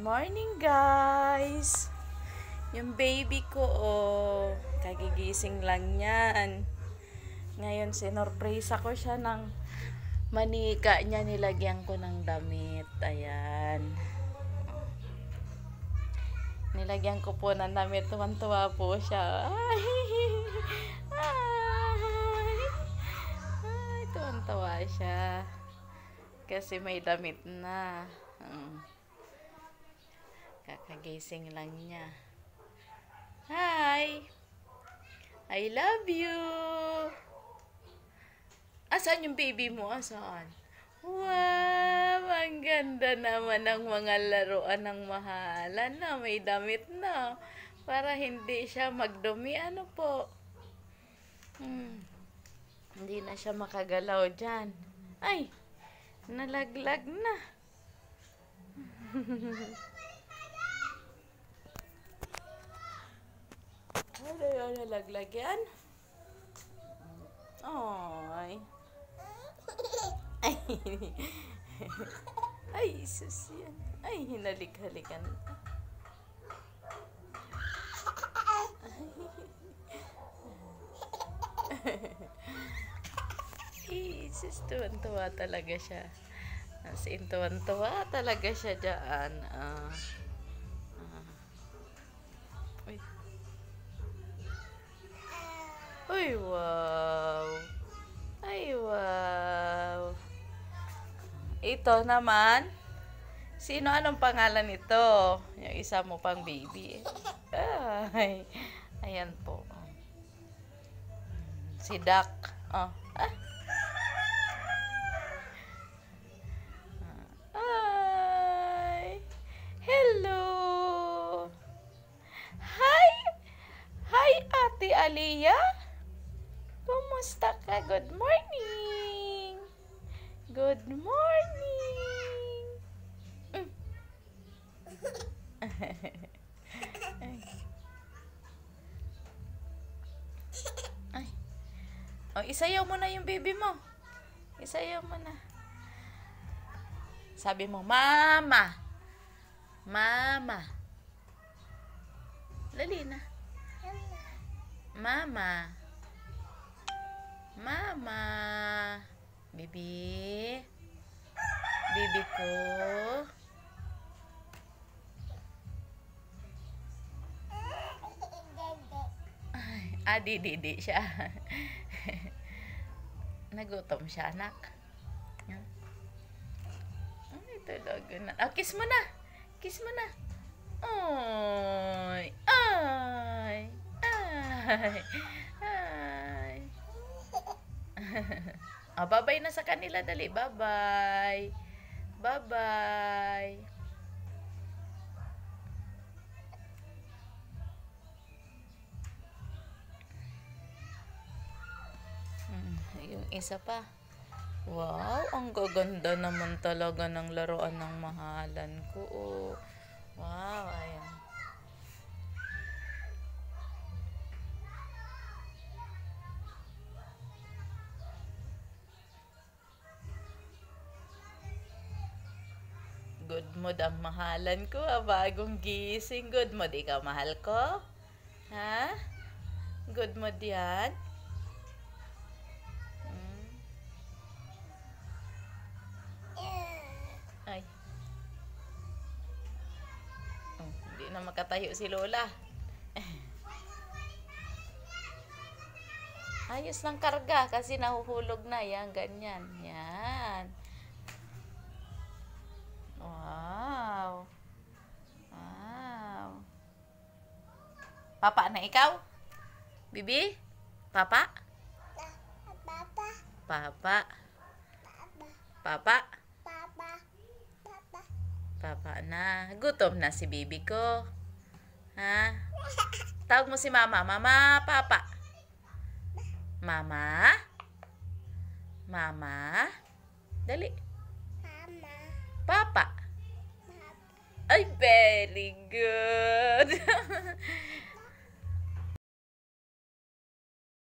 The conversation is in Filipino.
morning, guys! Yung baby ko, kagigising lang yan. Ngayon, sinorpresa ko siya ng manika niya. Nilagyan ko ng damit. Ayan. Nilagyan ko po ng damit. Tuwan-tuwa po siya. Ay! Ay! Ay! Tuwan-tuwa siya. Kasi may damit na. Kakagising lang niya. Hi! I love you! Asan yung baby mo? Asan? Wow! Ang ganda naman ng mga laruan ng mahalan na. May damit na. Para hindi siya magdumi. Ano po? Hindi na siya makagalaw dyan. Ay! Nalaglag na. Ano yun, nalaglag yan? Ay. Ay. Ay, sus yan. Ay, hinalik-halikan. Sus, tuwan-tuwa talaga siya. As in, tuwan-tuwa talaga siya dyan. Uy. Uy, wow. Ay, wow. Ito naman. Sino, anong pangalan nito? Yung isa mo pang baby. Ay. Ayan po. Si Duck. Hi. Hello. Hi. Hi, Ate Aliyah. Kumusta ka? Good morning. Good morning. Ay. Oh, isayaw mo na yung baby mo. Isayaw mo na. Sabi mo, Mama. Mama. Dali na. Mama. Mama. Bibi. Bibi ko. Ay, di siya. Nagutom siya, anak. Ay, talaga na. Kiss mo na. Kiss mo na. Ay. Ay. Ay. Ay. Bye-bye na sa kanila. Dali. Bye-bye. Bye-bye. Yung isa pa. Wow, ang gaganda naman talaga ng laruan ng mahalan ko. Wow, ayan. Good mood ang mahalan ko. Bagong gising. Good mood ikaw, mahal ko? Ha? Good mood yan? Ay. Hindi na makatayo si Lola. Ayos ng karga kasi nahuhulog na. Yan, ganyan. Yan. Wow. Wow. Papa na ikaw? Bibi? Papa? Papa. Papa. Papa? Papa na. Gutom na si bibi ko. Ha? Tawag mo si mama. Mama, papa. Mama? Mama? Dali. Mama. Papa. Ay, very good.